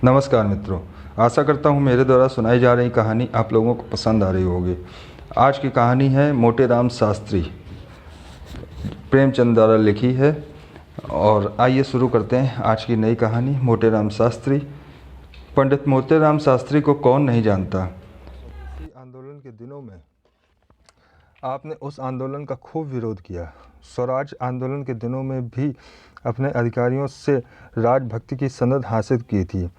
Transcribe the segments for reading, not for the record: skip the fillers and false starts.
नमस्कार मित्रों, आशा करता हूँ मेरे द्वारा सुनाई जा रही कहानी आप लोगों को पसंद आ रही होगी। आज की कहानी है मोटे राम शास्त्री, प्रेमचंद द्वारा लिखी है। और आइए शुरू करते हैं आज की नई कहानी, मोटे राम शास्त्री। पंडित मोटे राम शास्त्री को कौन नहीं जानता। आंदोलन के दिनों में आपने उस आंदोलन का खूब विरोध किया। स्वराज आंदोलन के दिनों में भी अपने अधिकारियों से राजभक्ति की सनद हासिल की थी,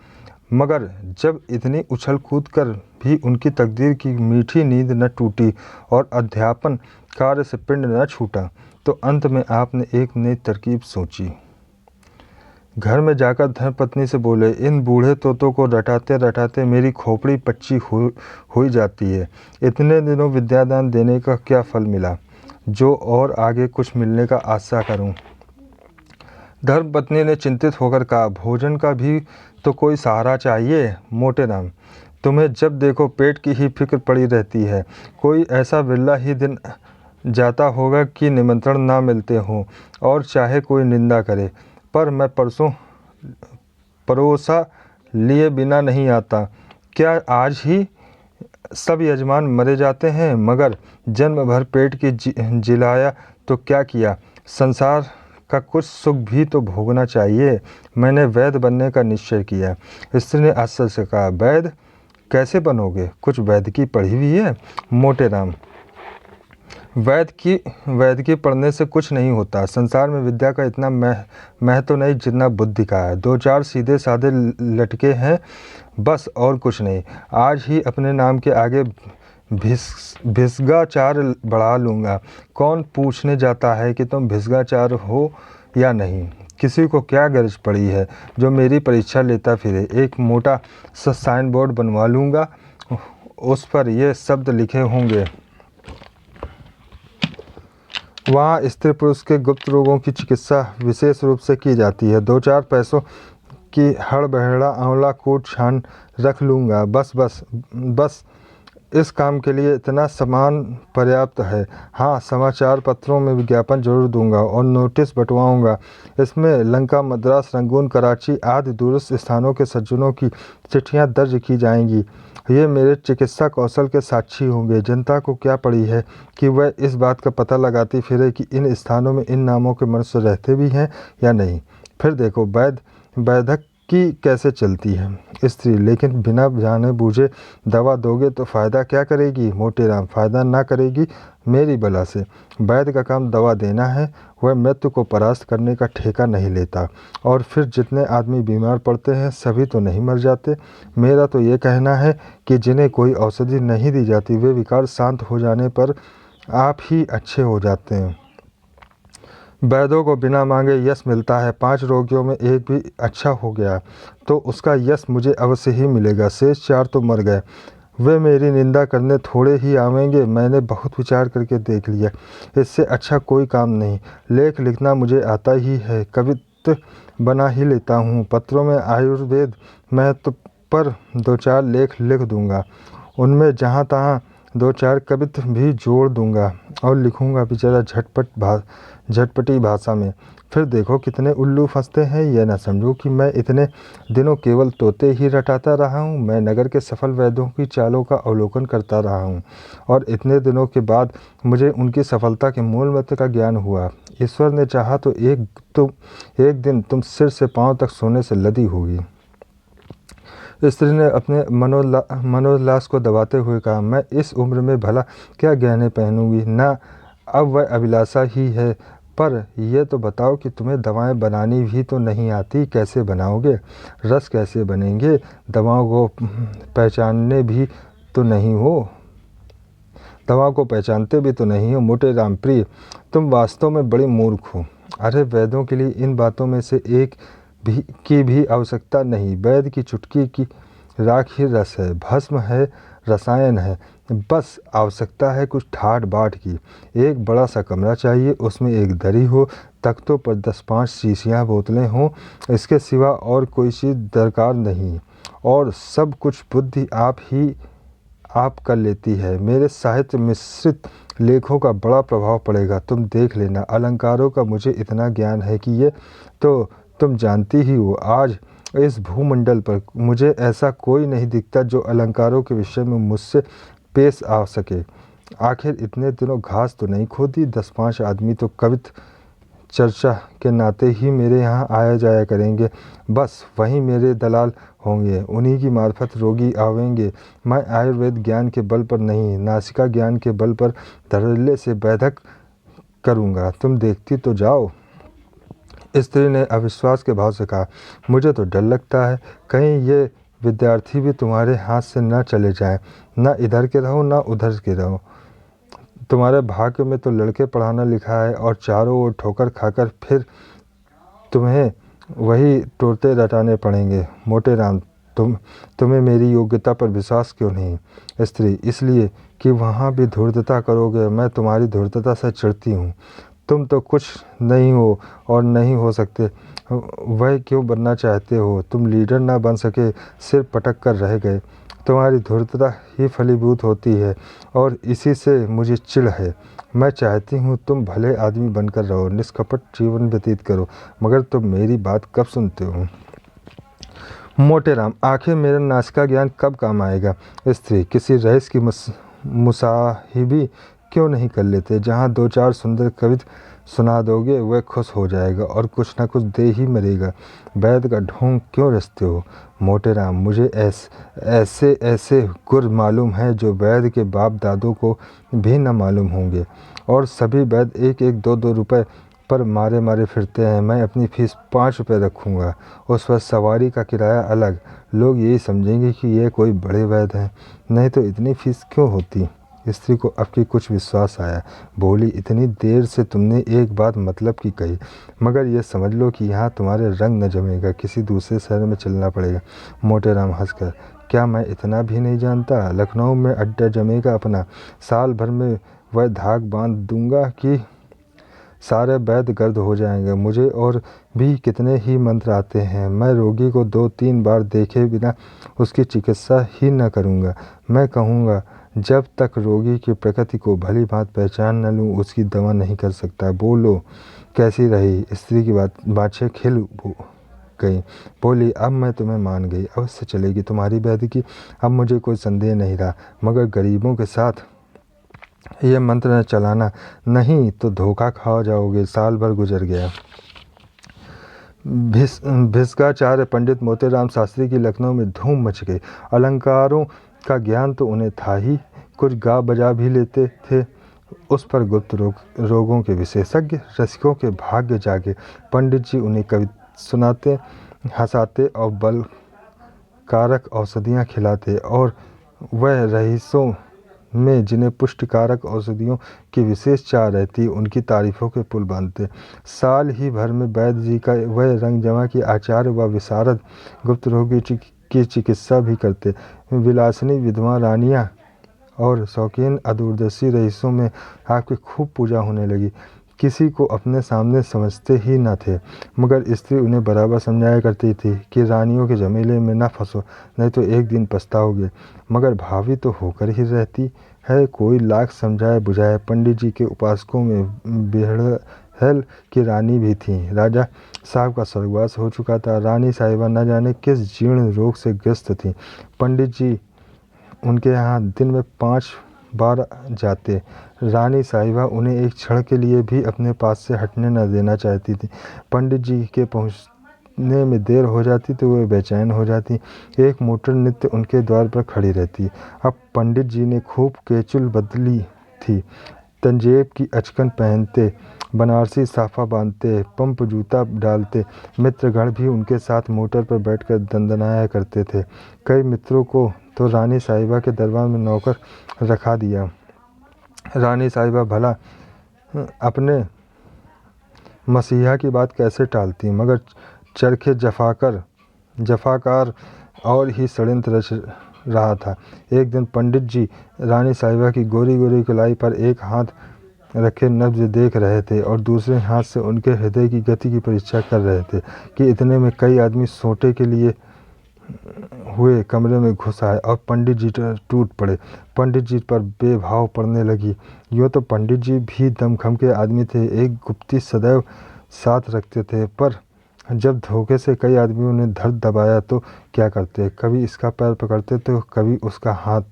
मगर जब इतनी उछल कूद कर भी उनकी तकदीर की मीठी नींद न टूटी और अध्यापन कार्य से पिंड न छूटा, तो अंत में आपने एक नई तरकीब सोची। घर में जाकर धर्मपत्नी से बोले, इन बूढ़े तोतों को रटाते रटाते मेरी खोपड़ी पच्ची हुई जाती है। इतने दिनों विद्यादान देने का क्या फल मिला, जो और आगे कुछ मिलने का आशा करूं। धर्मपत्नी ने चिंतित होकर कहा, भोजन का भी तो कोई सहारा चाहिए। मोटे राम, तुम्हें जब देखो पेट की ही फिक्र पड़ी रहती है। कोई ऐसा बिरला ही दिन जाता होगा कि निमंत्रण ना मिलते हों और चाहे कोई निंदा करे, पर मैं परसों परोसा लिए बिना नहीं आता। क्या आज ही सब यजमान मरे जाते हैं, मगर जन्म भर पेट की जिलाया तो क्या किया। संसार का कुछ सुख भी तो भोगना चाहिए। मैंने वैद्य बनने का निश्चय किया। स्त्री ने आश्चर्य से कहा, वैद्य कैसे बनोगे, कुछ वैद्य की पढ़ी हुई है। मोटे राम, वैद्य की पढ़ने से कुछ नहीं होता। संसार में विद्या का इतना महत्व नहीं जितना बुद्धि का है। दो चार सीधे साधे लटके हैं बस, और कुछ नहीं। आज ही अपने नाम के आगे भिस्गाचार बढ़ा लूँगा। कौन पूछने जाता है कि तुम भिस्गाचार हो या नहीं। किसी को क्या गरज पड़ी है जो मेरी परीक्षा लेता फिरे। एक मोटा सा साइन बोर्ड बनवा लूँगा, उस पर ये शब्द लिखे होंगे, वहाँ स्त्री पुरुष के गुप्त रोगों की चिकित्सा विशेष रूप से की जाती है। दो चार पैसों की हड़बहड़ा आंवला कूट छान रख लूँगा। बस इस काम के लिए इतना सामान पर्याप्त है। हाँ, समाचार पत्रों में विज्ञापन जरूर दूंगा और नोटिस बंटवाऊंगा। इसमें लंका, मद्रास, रंगून, कराची आदि दूरस्थ स्थानों के सज्जनों की चिट्ठियां दर्ज की जाएंगी। ये मेरे चिकित्सा कौशल के साक्षी होंगे। जनता को क्या पड़ी है कि वह इस बात का पता लगाती फिरे कि इन स्थानों में इन नामों के मनुष्य रहते भी हैं या नहीं। फिर देखो वैधक की कैसे चलती है स्त्री, लेकिन बिना जाने बूझे दवा दोगे तो फ़ायदा क्या करेगी। मोटे राम, फ़ायदा ना करेगी मेरी बला से। वैद्य का काम दवा देना है, वह मृत्यु को परास्त करने का ठेका नहीं लेता। और फिर जितने आदमी बीमार पड़ते हैं सभी तो नहीं मर जाते। मेरा तो ये कहना है कि जिन्हें कोई औषधि नहीं दी जाती वे विकार शांत हो जाने पर आप ही अच्छे हो जाते हैं। वैद्यों को बिना मांगे यश मिलता है। 5 रोगियों में एक भी अच्छा हो गया तो उसका यश मुझे अवश्य ही मिलेगा। शेष 4 तो मर गए, वे मेरी निंदा करने थोड़े ही आवेंगे। मैंने बहुत विचार करके देख लिया, इससे अच्छा कोई काम नहीं। लेख लिखना मुझे आता ही है, कवित्व बना ही लेता हूँ। पत्रों में आयुर्वेद महत्व पर 2-4 लेख लिख दूँगा, उनमें जहाँ तहाँ 2-4 कवित्व भी जोड़ दूँगा और लिखूँगा भी जरा झटपटी भाषा में। फिर देखो कितने उल्लू फंसते हैं। यह न समझो कि मैं इतने दिनों केवल तोते ही रटाता रहा हूँ। मैं नगर के सफल वैद्यों की चालों का अवलोकन करता रहा हूँ और इतने दिनों के बाद मुझे उनकी सफलता के मूल मंत्र का ज्ञान हुआ। ईश्वर ने चाहा तो एक दिन तुम सिर से पांव तक सोने से लदी होगी। स्त्री ने अपने मनोल्लास को दबाते हुए कहा, मैं इस उम्र में भला क्या गहने पहनूंगी ना, अब वह अभिलाषा ही है। पर यह तो बताओ कि तुम्हें दवाएं बनानी भी तो नहीं आती, कैसे बनाओगे। रस कैसे बनेंगे, दवाओं को पहचानने भी तो नहीं हो, दवाओं को पहचानते भी तो नहीं हो। मोटे राम प्रिय, तुम वास्तव में बड़े मूर्ख हो। अरे वैद्यों के लिए इन बातों में से एक की भी आवश्यकता नहीं। वैद्य की चुटकी की राख ही रस है, भस्म है, रसायन है। बस आवश्यकता है कुछ ठाट बाट की। एक बड़ा सा कमरा चाहिए, उसमें एक दरी हो, तख्तों पर 10-5 शीशियाँ बोतलें हों, इसके सिवा और कोई चीज़ दरकार नहीं। और सब कुछ बुद्धि आप कर लेती है। मेरे साहित्य मिश्रित लेखों का बड़ा प्रभाव पड़ेगा, तुम देख लेना। अलंकारों का मुझे इतना ज्ञान है कि ये तो तुम जानती ही हो। आज इस भूमंडल पर मुझे ऐसा कोई नहीं दिखता जो अलंकारों के विषय में मुझसे पेश आ सके। आखिर इतने दिनों घास तो नहीं खोदी। 10-5 आदमी तो कवित चर्चा के नाते ही मेरे यहाँ आया जाया करेंगे। बस वहीं मेरे दलाल होंगे, उन्हीं की मार्फत रोगी आवेंगे। मैं आयुर्वेद ज्ञान के बल पर नहीं, नासिका ज्ञान के बल पर धड़ल्ले से बैठक करूँगा। तुम देखती तो जाओ। स्त्री ने अविश्वास के भाव से कहा, मुझे तो डर लगता है कहीं ये विद्यार्थी भी तुम्हारे हाथ से न चले जाएं। न इधर के रहो न उधर के रहो। तुम्हारे भाग्य में तो लड़के पढ़ाना लिखा है और चारों ओर ठोकर खाकर फिर तुम्हें वही टोटे रटाने पड़ेंगे। मोटे राम, तुम्हें मेरी योग्यता पर विश्वास क्यों नहीं? स्त्री, इसलिए कि वहाँ भी धूर्तता करोगे। मैं तुम्हारी धूर्तता से चिढ़ती हूँ। तुम तो कुछ नहीं हो और नहीं हो सकते। वह क्यों बनना चाहते हो? तुम लीडर ना बन सके, सिर पटक कर रह गए। तुम्हारी धूर्तता ही फलीभूत होती है और इसी से मुझे चिढ़ है। मैं चाहती हूँ तुम भले आदमी बनकर रहो, निष्कपट जीवन व्यतीत करो, मगर तुम मेरी बात कब सुनते हो? मोटे राम, आखिर मेरा नासिका ज्ञान कब काम आएगा? स्त्री, किसी रईस की मुसाहिबी क्यों नहीं कर लेते? जहाँ 2-4 सुंदर कविता सुना दोगे वह खुश हो जाएगा और कुछ न कुछ दे ही मरेगा। वैद का ढोंग क्यों रचते हो? मोटे राम, मुझे ऐसे गुर मालूम है जो वैद के बाप दादों को भी न मालूम होंगे, और सभी वैद 1-1, 2-2 रुपये पर मारे मारे फिरते हैं। मैं अपनी फीस 5 रुपये रखूँगा, उस पर सवारी का किराया अलग। लोग यही समझेंगे कि ये कोई बड़े वैद हैं, नहीं तो इतनी फीस क्यों होती? स्त्री को अब की कुछ विश्वास आया। बोली, इतनी देर से तुमने एक बात मतलब की कही, मगर ये समझ लो कि यहाँ तुम्हारे रंग न जमेगा, किसी दूसरे शहर में चलना पड़ेगा। मोटे राम हंसकर, क्या मैं इतना भी नहीं जानता? लखनऊ में अड्डा जमेगा अपना। साल भर में वह धाक बांध दूंगा कि सारे वैद्य गर्द हो जाएंगे। मुझे और भी कितने ही मंत्र आते हैं। मैं रोगी को 2-3 बार देखे बिना उसकी चिकित्सा ही न करूँगा। मैं कहूँगा, जब तक रोगी की प्रकृति को भली भांति पहचान न लूँ उसकी दवा नहीं कर सकता। बोलो, कैसी रही? स्त्री की बातें खिल गई। बोली, अब मैं तुम्हें मान गई, अवश्य चलेगी तुम्हारी वैद्य की, अब मुझे कोई संदेह नहीं रहा। मगर गरीबों के साथ ये मंत्र न चलाना, नहीं तो धोखा खा जाओगे। साल भर गुजर गया। भिस्गाचार्य पंडित मोतीराम शास्त्री की लखनऊ में धूम मच गई। अलंकारों का ज्ञान तो उन्हें था ही, कुछ गा बजा भी लेते थे। उस पर गुप्त रोगों के विशेषज्ञ रसिकों के भाग्य जागे। पंडित जी उन्हें कविता सुनाते, हंसाते और बल कारक औषधियाँ खिलाते, और वह रईसों में जिन्हें पुष्टिकारक औषधियों की विशेष चाह रहती, उनकी तारीफों के पुल बांधते। साल ही भर में वैद्य जी का वह रंग जमा कि आचार्य व विशारद गुप्त रोग की चिकित्सा भी करते। विलासिनी विधवा रानियाँ और शौकीन अदूरदर्शी रईसों में आपकी खूब पूजा होने लगी। किसी को अपने सामने समझते ही न थे, मगर स्त्री उन्हें बराबर समझाया करती थी कि रानियों के झमेले में न फंसो, नहीं तो एक दिन पछताओगे। मगर भावी तो होकर ही रहती है, कोई लाख समझाए बुझाए। पंडित जी के उपासकों में बेहड़हल की रानी भी थी। राजा साहब का स्वर्गवास हो चुका था। रानी साहिबा न जाने किस जीर्ण रोग से ग्रस्त थी। पंडित जी उनके यहाँ दिन में 5 बार जाते। रानी साहिबा उन्हें एक क्षण के लिए भी अपने पास से हटने न देना चाहती थी। पंडित जी के पहुँचने में देर हो जाती तो वे बेचैन हो जाती। एक मोटर नित्य उनके द्वार पर खड़ी रहती। अब पंडित जी ने खूब केचुल बदली थी। तंजेब की अचकन पहनते, बनारसी साफा बांधते, पंप जूता डालते। मित्रगण भी उनके साथ मोटर पर बैठकर दंदनाया करते थे। कई मित्रों को तो रानी साहिबा के दरबार में नौकर रखा दिया। रानी साहिबा भला अपने मसीहा की बात कैसे टालती, मगर चरखे जफाकार और ही षड्यंत्र रच रहा था। एक दिन पंडित जी रानी साहिबा की गोरी गोरी कलाई पर एक हाथ रखे नब्ज देख रहे थे और दूसरे हाथ से उनके हृदय की गति की परीक्षा कर रहे थे कि इतने में कई आदमी सोटे के लिए हुए कमरे में घुस आए और पंडित जी टूट पड़े। पंडित जी पर बेभाव पड़ने लगी। यूँ तो पंडित जी भी दमखम के आदमी थे, एक गुप्ती सदैव साथ रखते थे, पर जब धोखे से कई आदमियों ने धड़ दबाया तो क्या करते, कभी इसका पैर पकड़ते तो कभी उसका हाथ।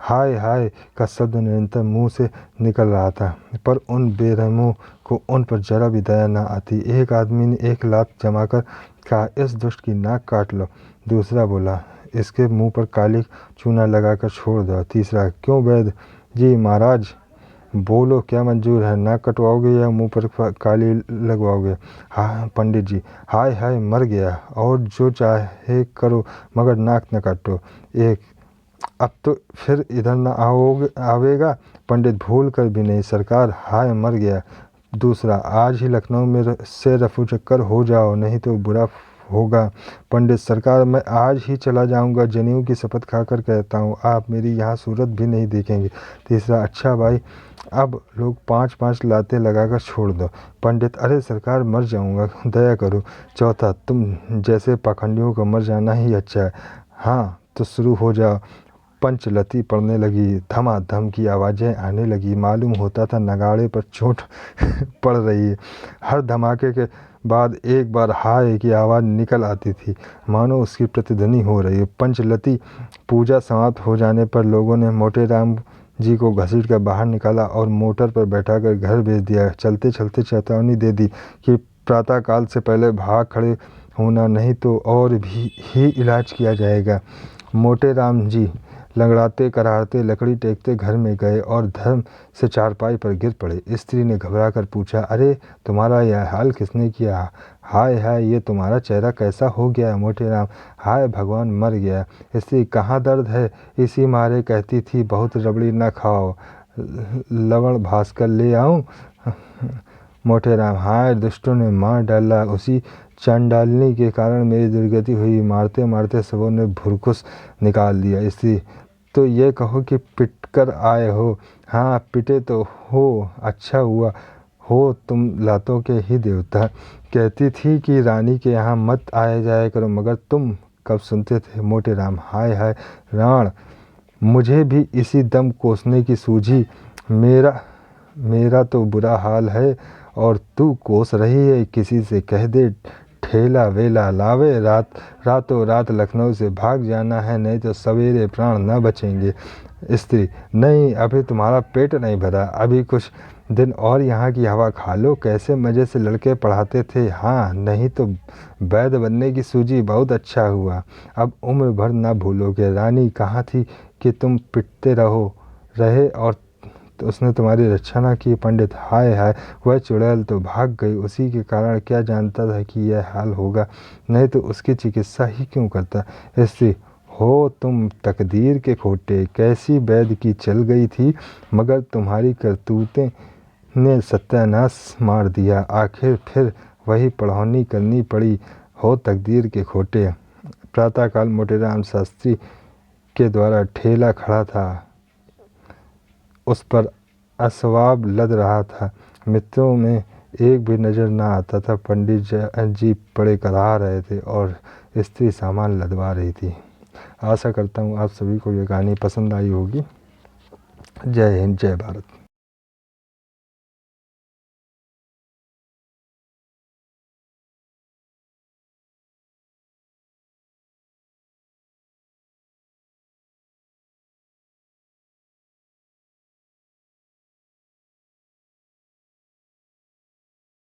हाय हाय का शब्द निरंतर मुंह से निकल रहा था, पर उन बेरहमों को उन पर जरा भी दया न आती। एक आदमी ने एक लात जमाकर कहा, इस दुष्ट की नाक काट लो। दूसरा बोला, इसके मुंह पर काली चूना लगाकर छोड़ दो। तीसरा, क्यों वैद्य जी महाराज, बोलो क्या मंजूर है, नाक कटवाओगे या मुंह पर काली लगवाओगे? हाँ पंडित जी। हाय हाय मर गया, और जो चाहे करो मगर नाक न काटो। एक, अब तो फिर इधर न आवेगा? पंडित, भूल कर भी नहीं सरकार, हाय मर गया। दूसरा, आज ही लखनऊ में से रफू चक्कर हो जाओ, नहीं तो बुरा होगा। पंडित, सरकार मैं आज ही चला जाऊंगा, जनेऊ की शपथ खाकर कहता हूँ, आप मेरी यहाँ सूरत भी नहीं देखेंगे। तीसरा, अच्छा भाई, अब लोग 5-5 लातें लगाकर छोड़ दो। पंडित, अरे सरकार मर जाऊंगा, दया करो। चौथा, तुम जैसे पाखंडियों का मर जाना ही अच्छा है। हाँ तो शुरू हो जाओ। पंचलती पड़ने लगी, धमाधम की आवाज़ें आने लगी, मालूम होता था नगाड़े पर चोट पड़ रही है। हर धमाके के बाद एक बार हाय की आवाज़ निकल आती थी, मानो उसकी प्रतिध्वनि हो रही है। पंचलती पूजा समाप्त हो जाने पर लोगों ने मोटे राम जी को घसीट कर बाहर निकाला और मोटर पर बैठाकर घर भेज दिया। चलते चलते चेतावनी दे दी कि प्रातःकाल से पहले भाग खड़े होना, नहीं तो और भी ही इलाज किया जाएगा। मोटे राम जी लंगड़ाते कराहते लकड़ी टेकते घर में गए और धर्म से चारपाई पर गिर पड़े। स्त्री ने घबराकर पूछा, अरे तुम्हारा यह हाल किसने किया? हाय हाय ये तुम्हारा चेहरा कैसा हो गया? मोटे राम, हाय भगवान मर गया। स्त्री, कहाँ दर्द है? इसी मारे कहती थी बहुत रबड़ी न खाओ, लवण भास्कर ले आऊं? मोटे राम, हाय दुष्टों ने मार डाला, उसी चांडालनी के कारण मेरी दुर्गति हुई, मारते मारते सबों ने भुरकुस निकाल दिया। स्त्री, तो ये कहो कि पिट कर आए हो? हाँ पिटे तो हो, अच्छा हुआ हो तुम लातों के ही देवता। कहती थी कि रानी के यहाँ मत आया जाया करो, मगर तुम कब सुनते थे? मोटे राम, हाय हाय राण, मुझे भी इसी दम कोसने की सूझी। मेरा तो बुरा हाल है और तू कोस रही है। किसी से कह दे ठेला वेला लावे, रातों रात लखनऊ से भाग जाना है, नहीं तो सवेरे प्राण न बचेंगे। स्त्री, नहीं अभी तुम्हारा पेट नहीं भरा, अभी कुछ दिन और यहाँ की हवा खा लो। कैसे मज़े से लड़के पढ़ाते थे। हाँ नहीं तो वैद्य बनने की सूझी, बहुत अच्छा हुआ, अब उम्र भर न भूलोगे। रानी कहाँ थी कि तुम पिटते रहे और तो उसने तुम्हारी रक्षा न की? पंडित, हाय हाय वह चुड़ैल तो भाग गई, उसी के कारण क्या जानता था कि यह हाल होगा, नहीं तो उसकी चिकित्सा ही क्यों करता। स्त्री, हो तुम तकदीर के खोटे, कैसी वैद्य की चल गई थी, मगर तुम्हारी करतूतें ने सत्यानाश मार दिया, आखिर फिर वही पढ़ौनी करनी पड़ी। हो तकदीर के खोटे। प्रातःकाल मोटेराम शास्त्री के द्वारा ठेला खड़ा था, उस पर असवाब लद रहा था, मित्रों में एक भी नज़र न आता था। पंडित जी बड़े कराह रहे थे और स्त्री सामान लदवा रही थी। आशा करता हूँ आप सभी को ये कहानी पसंद आई होगी। जय हिंद, जय भारत।